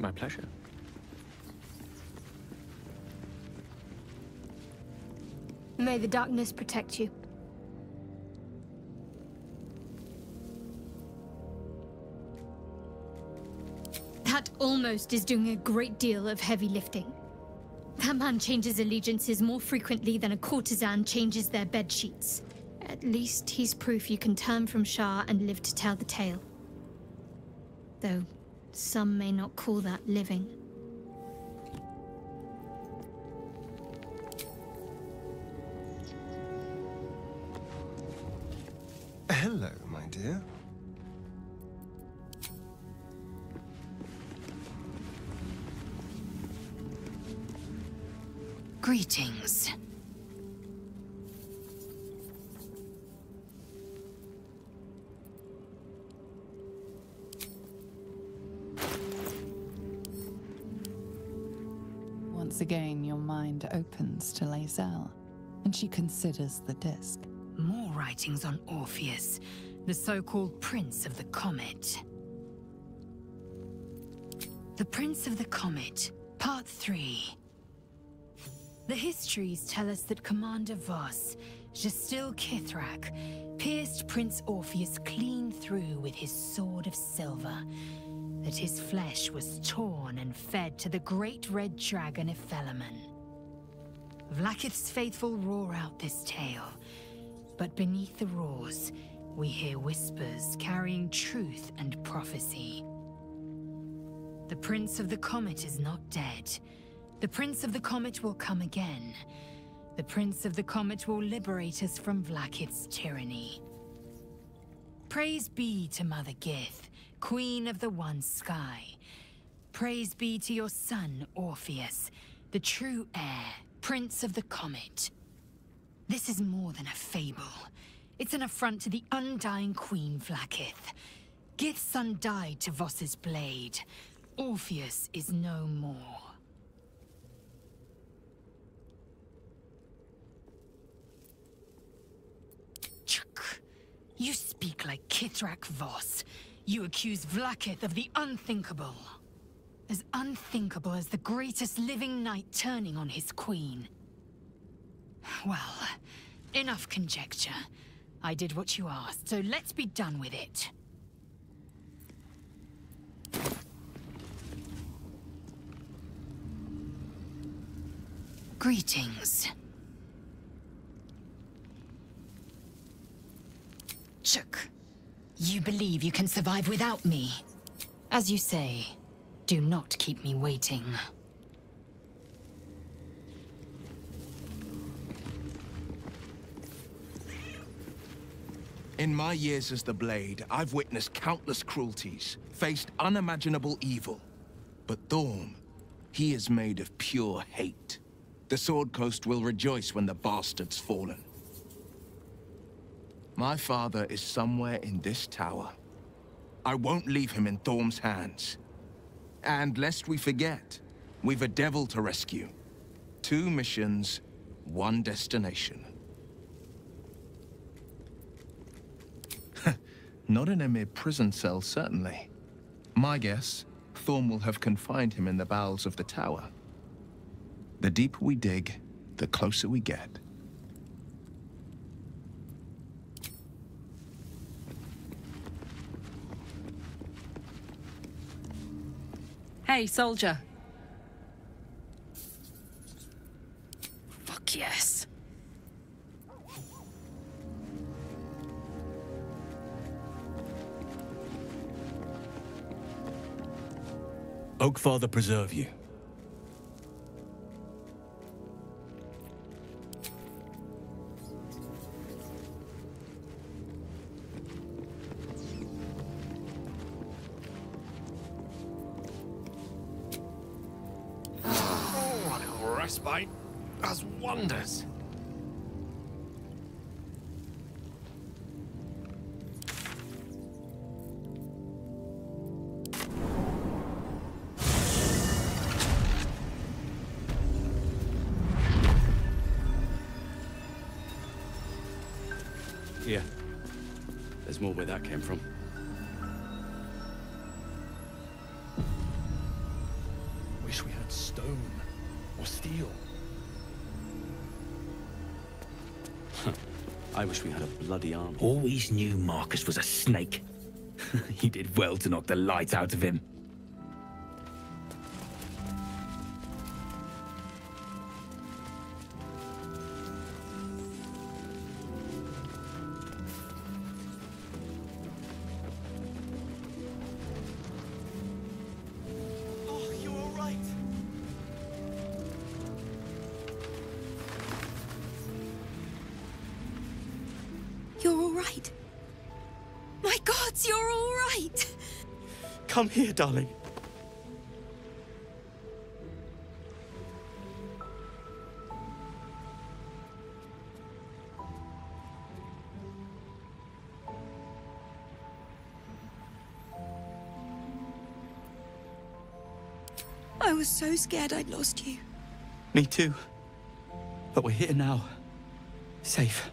My pleasure. May the darkness protect you. That almost is doing a great deal of heavy lifting. That man changes allegiances more frequently than a courtesan changes their bed sheets. At least he's proof you can turn from Shah and live to tell the tale. Though some may not call that living. Hello, my dear. Greetings. Once again, your mind opens to Lae'zel, and she considers the disc. More writings on Orpheus, the so-called Prince of the Comet. The Prince of the Comet, Part 3. The histories tell us that Commander Voss, Gestil Kithrak, pierced Prince Orpheus clean through with his sword of silver, that his flesh was torn and fed to the great red dragon Ephelaman. Vlaakith's faithful roar out this tale, but beneath the roars, we hear whispers carrying truth and prophecy. The Prince of the Comet is not dead. The Prince of the Comet will come again. The Prince of the Comet will liberate us from Vlaakith's tyranny. Praise be to Mother Gith, Queen of the One Sky. Praise be to your son, Orpheus, the true heir, Prince of the Comet. This is more than a fable. It's an affront to the undying Queen Vlaakith. Gith's son died to Voss's blade. Orpheus is no more. You speak like Kithrak Voss. You accuse Vlaakith of the unthinkable. As unthinkable as the greatest living knight turning on his queen. Well, enough conjecture. I did what you asked, so let's be done with it. Greetings. Chuk. You believe you can survive without me. As you say, do not keep me waiting. In my years as the Blade, I've witnessed countless cruelties, faced unimaginable evil. But Thorm, he is made of pure hate. The Sword Coast will rejoice when the bastard's fallen. My father is somewhere in this tower. I won't leave him in Thorm's hands. And lest we forget, we've a devil to rescue. 2 missions, 1 destination. Not in a mere prison cell, certainly. My guess, Thorm will have confined him in the bowels of the tower. The deeper we dig, the closer we get. Hey, soldier. Fuck yes. Oakfather preserve you. What a respite does wonders. Here. There's more where that came from. stone or steel. I wish we had a bloody army. Always knew Marcus was a snake. He did well to knock the light out of him. Oh, you're all right. You're all right. My gods, you're all right. Come here, darling. I was so scared I'd lost you. Me too. But we're here now. Safe.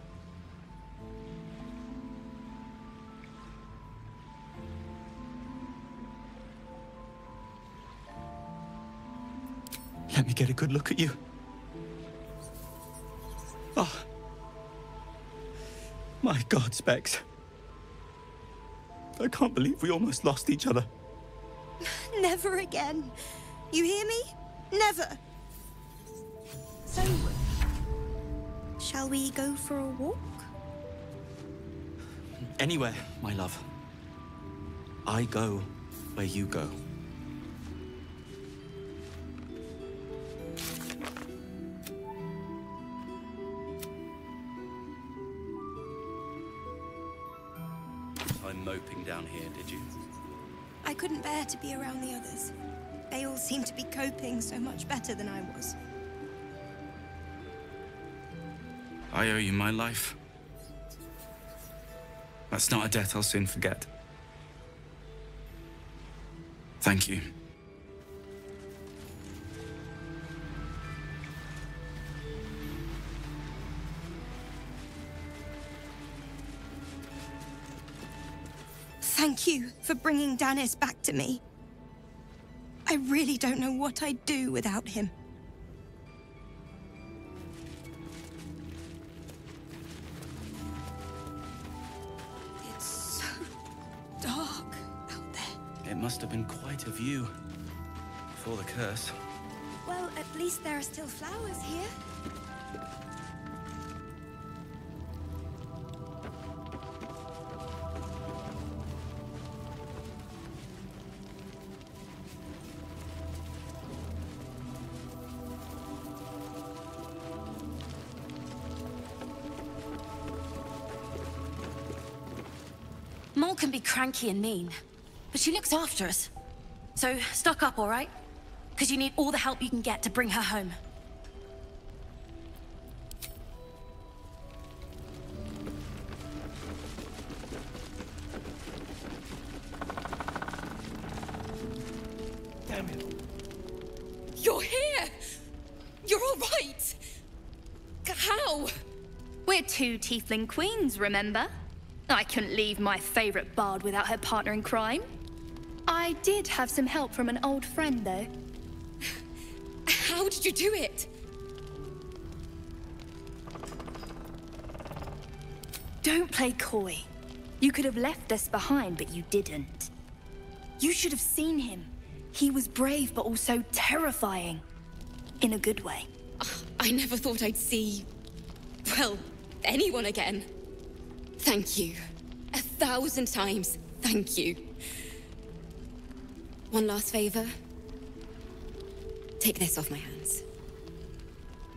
Let me get a good look at you. Oh. My God, Specs. I can't believe we almost lost each other. Never again. You hear me? Never. So, shall we go for a walk? Anywhere, my love. I go where you go. I'm moping down here, did you? I couldn't bear to be around the others. They all seemed to be coping so much better than I was. I owe you my life. That's not a debt I'll soon forget. Thank you. Thank you for bringing Dennis back to me. I really don't know what I'd do without him. It's so dark out there. It must have been quite a view before the curse. Well, at least there are still flowers here. Mole can be cranky and mean, but she looks after us. So, stock up, all right? Because you need all the help you can get to bring her home. Damn it. You're here! You're all right! How? We're two tiefling queens, remember? I couldn't leave my favorite bard without her partner in crime. I did have some help from an old friend, though. How did you do it? Don't play coy. You could have left us behind, but you didn't. You should have seen him. He was brave, but also terrifying. In a good way. I never thought I'd see... well, anyone again. Thank you. 1,000 times, thank you. One last favor. Take this off my hands.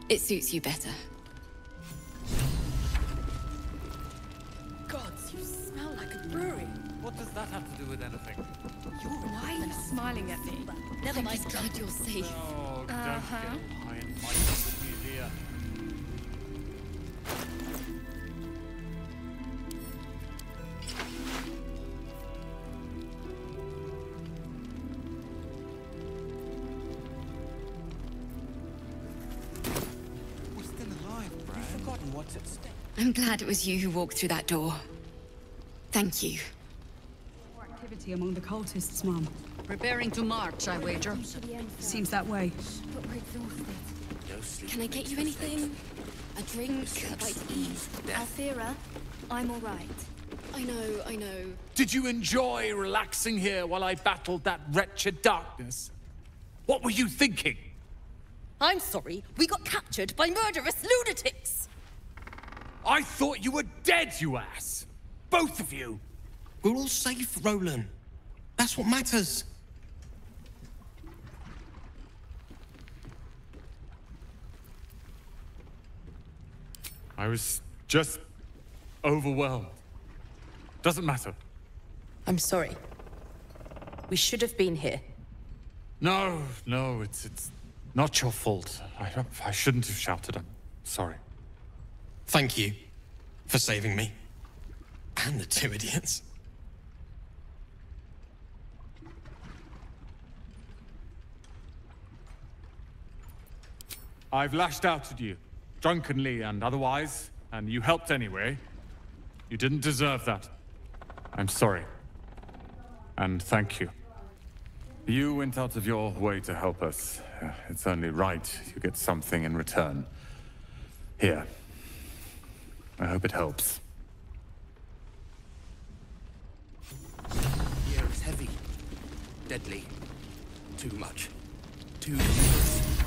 It suits you better. Gods, you smell like a brewery. What does that have to do with anything? Why are you smiling at me? Never mind, I'm glad you're safe. Oh, don't get high and mighty with me, dear. We're still alive, Brad. You've forgotten what's at stake. I'm glad it was you who walked through that door. Thank you. activity among the cultists, Mom. Preparing to march, I wager. Seems that way. But we're exhausted. Can I get you anything? A drink? A bite to eat? Althea, I'm all right. I know. Did you enjoy relaxing here while I battled that wretched darkness? What were you thinking? I'm sorry, we got captured by murderous lunatics! I thought you were dead, you ass! Both of you! We're all safe, Roland. That's what matters. I was just overwhelmed. Doesn't matter. I'm sorry. We should have been here. No, it's not your fault. I shouldn't have shouted. I'm sorry. Thank you for saving me. And the two idiots. I've lashed out at you, drunkenly and otherwise, and you helped anyway. You didn't deserve that. I'm sorry. And thank you. You went out of your way to help us. It's only right you get something in return. Here. I hope it helps. The air is heavy. Deadly. Too much. Too dangerous.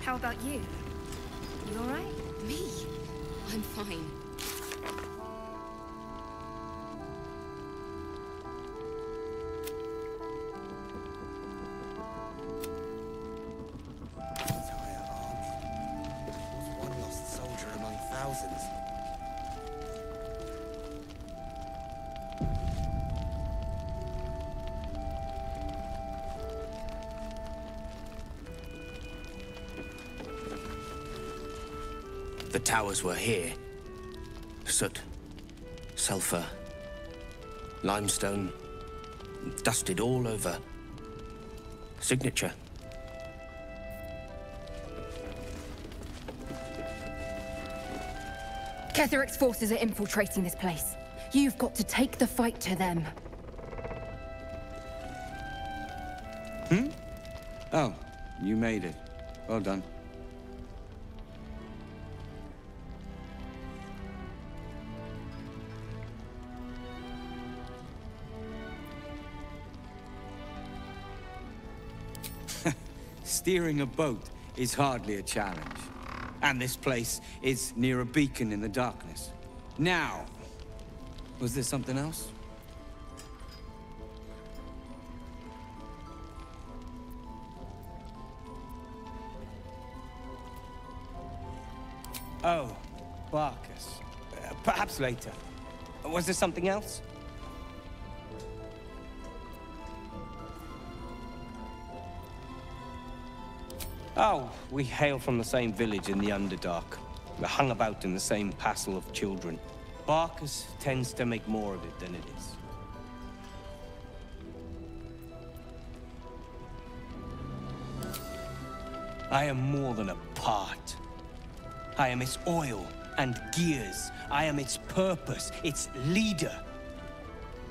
How about you? You all right? Me? I'm fine. Entire army. Was one lost soldier among thousands. The towers were here. Soot, sulfur, limestone, dusted all over. Signature. Ketheric's forces are infiltrating this place. You've got to take the fight to them. Oh, you made it. Well done. Steering a boat is hardly a challenge. And this place is near a beacon in the darkness. Now, was there something else? Oh, Barcus. Perhaps later. Was there something else? Oh, we hail from the same village in the Underdark. We're hung about in the same passel of children. Barcus tends to make more of it than it is. I am more than a part. I am its oil and gears. I am its purpose, its leader.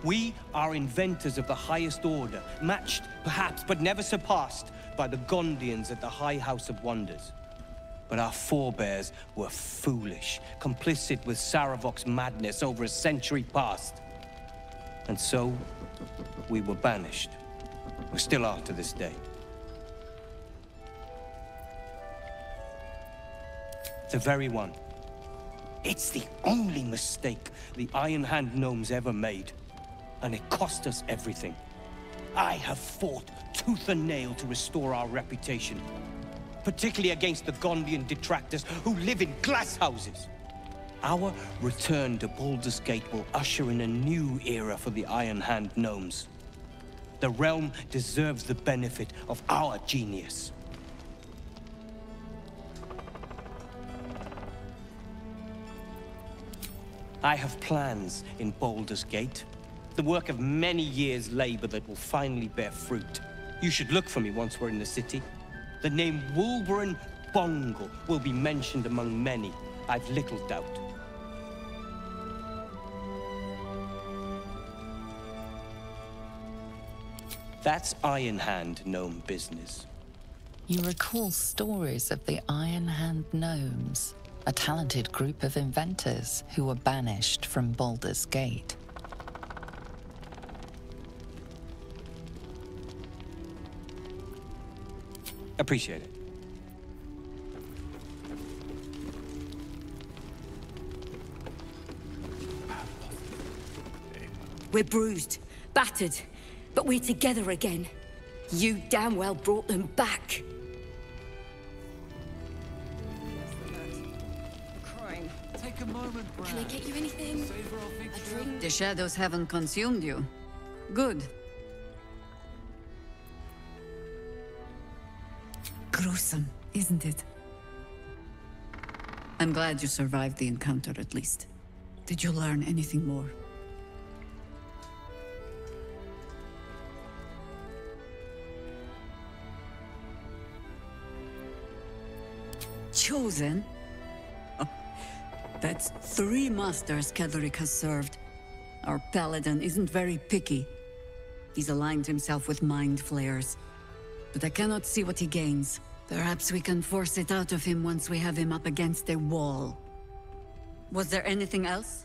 We are inventors of the highest order, matched, perhaps, but never surpassed by the Gondians at the High House of Wonders. But our forebears were foolish, complicit with Saravok's madness over a century past. And so, we were banished. We still are to this day. The very one. It's the only mistake the Iron Hand gnomes ever made. And it cost us everything. I have fought tooth and nail to restore our reputation. Particularly against the Gondian detractors who live in glass houses. Our return to Baldur's Gate will usher in a new era for the Iron Hand gnomes. The realm deserves the benefit of our genius. I have plans in Baldur's Gate. The work of many years' labor that will finally bear fruit. You should look for me once we're in the city. The name Wulbren Bongle will be mentioned among many, I've little doubt. That's Iron Hand gnome business. You recall stories of the Iron Hand Gnomes, a talented group of inventors who were banished from Baldur's Gate. Appreciate it. We're bruised, battered, but we're together again. You damn well brought them back. Take a moment, Brad. Can I get you anything? A drink? The shadows haven't consumed you. Good. Gruesome, isn't it? I'm glad you survived the encounter at least. Did you learn anything more? Chosen? Oh, that's 3 masters Ketheric has served. Our paladin isn't very picky. He's aligned himself with mind flayers. But I cannot see what he gains. Perhaps we can force it out of him once we have him up against a wall. Was there anything else?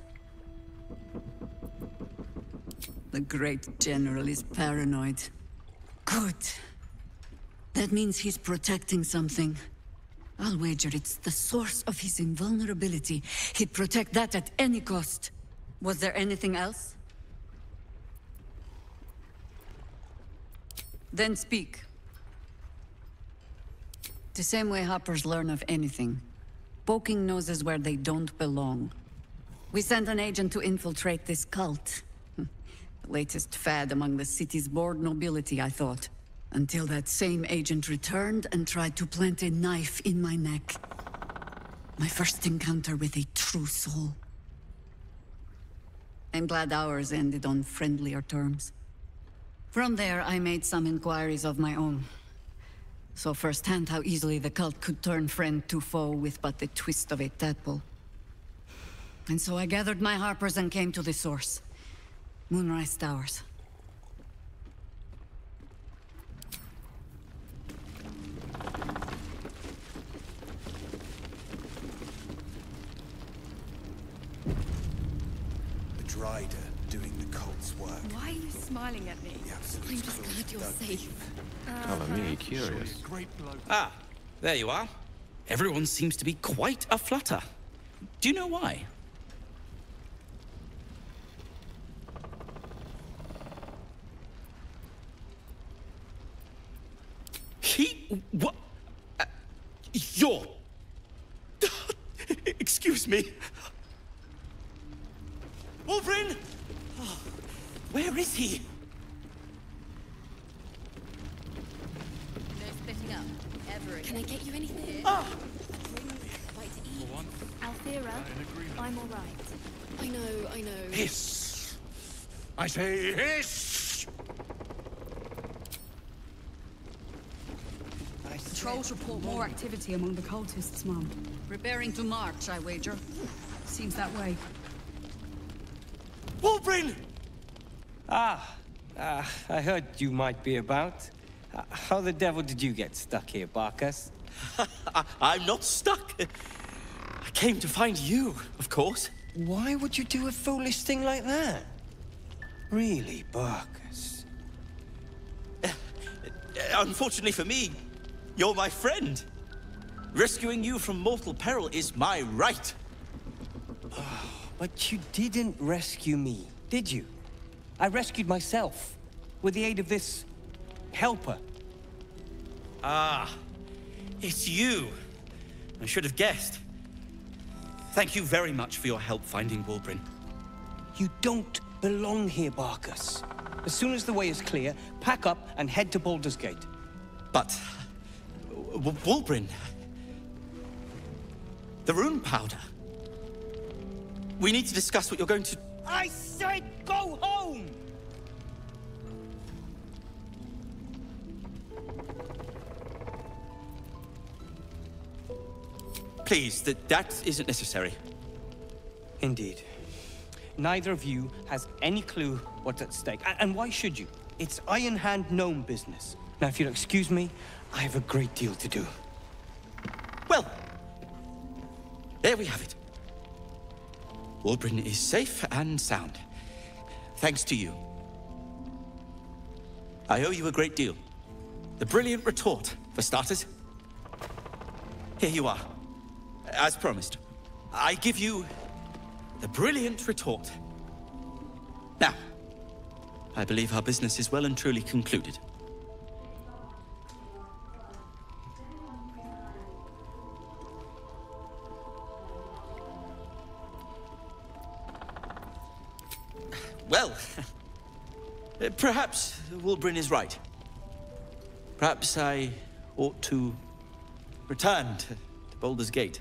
The great general is paranoid. Good. That means he's protecting something. I'll wager it's the source of his invulnerability. He'd protect that at any cost. Was there anything else? Then speak. The same way hoppers learn of anything. Poking noses where they don't belong. We sent an agent to infiltrate this cult. The latest fad among the city's bored nobility, I thought. Until that same agent returned and tried to plant a knife in my neck. My first encounter with a true soul. I'm glad ours ended on friendlier terms. From there, I made some inquiries of my own. Saw firsthand how easily the cult could turn friend to foe with but the twist of a tadpole. And so I gathered my harpers and came to the source. Moonrise Towers. Rider doing the cult's work. Why are you smiling at me? I'm just glad you're safe. Color me curious. Ah, there you are. Everyone seems to be quite aflutter. Do you know why? What? You're... Excuse me. Wolverine! Oh, where is he? No splitting up, ever again. Can I get you anything? Ah! A drink, bite to eat. Althera, I'm all right. I know. Hiss! I say hiss! Patrols report more activity among the cultists, Mum. Preparing to march, I wager. Seems that way. Wolverine! I heard you might be about. How the devil did you get stuck here, Barkas? I'm not stuck. I came to find you, of course. Why would you do a foolish thing like that? Really, Barkas? Unfortunately for me, you're my friend. Rescuing you from mortal peril is my right. But you didn't rescue me, did you? I rescued myself, with the aid of this... helper. Ah, it's you. I should have guessed. Thank you very much for your help finding Wolverine. You don't belong here, Barkas. As soon as the way is clear, pack up and head to Baldur's Gate. But... Wolverine... The rune powder... We need to discuss what you're going to... I said go home! Please, that isn't necessary. Indeed. neither of you has any clue what's at stake. And why should you? It's Iron Hand gnome business. Now, if you'll excuse me, I have a great deal to do. Well, there we have it. Warbrin is safe and sound. Thanks to you. I owe you a great deal. The brilliant retort, for starters. Here you are. As promised, I give you the brilliant retort. Now, I believe our business is well and truly concluded. Well, perhaps Wulbrin is right. Perhaps I ought to return to Baldur's Gate.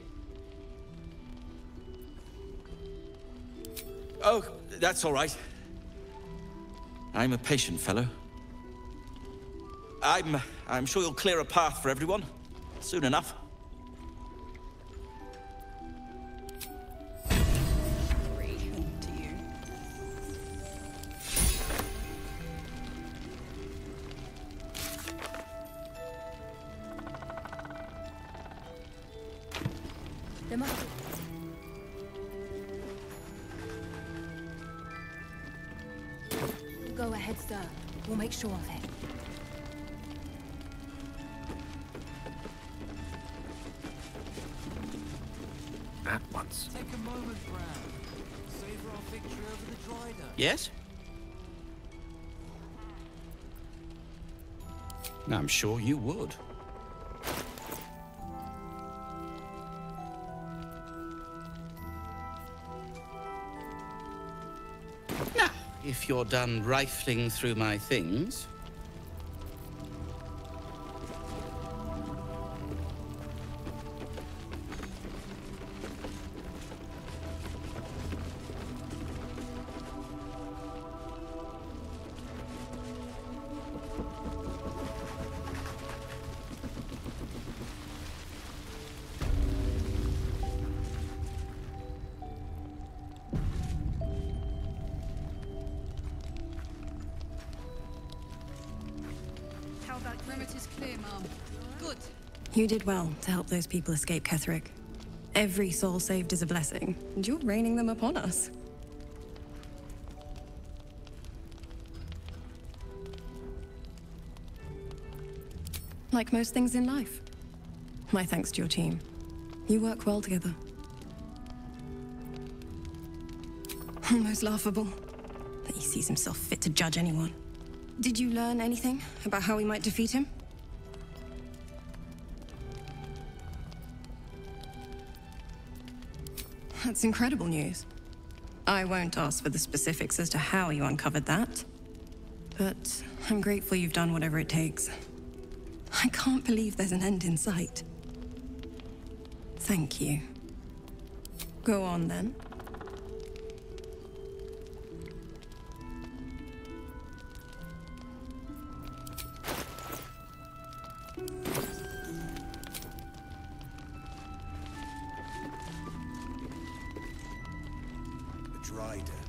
Oh, that's all right. I'm a patient fellow. I'm sure you'll clear a path for everyone soon enough. There must be... Go ahead, sir. We'll make sure of it. At once. Take a moment, Bran. Savor our victory over the Drider. Yes? I'm sure you would. Now, if you're done rifling through my things... Perimeter's clear, Mom. Good. You did well to help those people escape Ketheric. Every soul saved is a blessing, and you're raining them upon us. Like most things in life. My thanks to your team. You work well together. Almost laughable that he sees himself fit to judge anyone. Did you learn anything about how we might defeat him? That's incredible news. I won't ask for the specifics as to how you uncovered that. But I'm grateful you've done whatever it takes. I can't believe there's an end in sight. Thank you. Go on, then. The Drider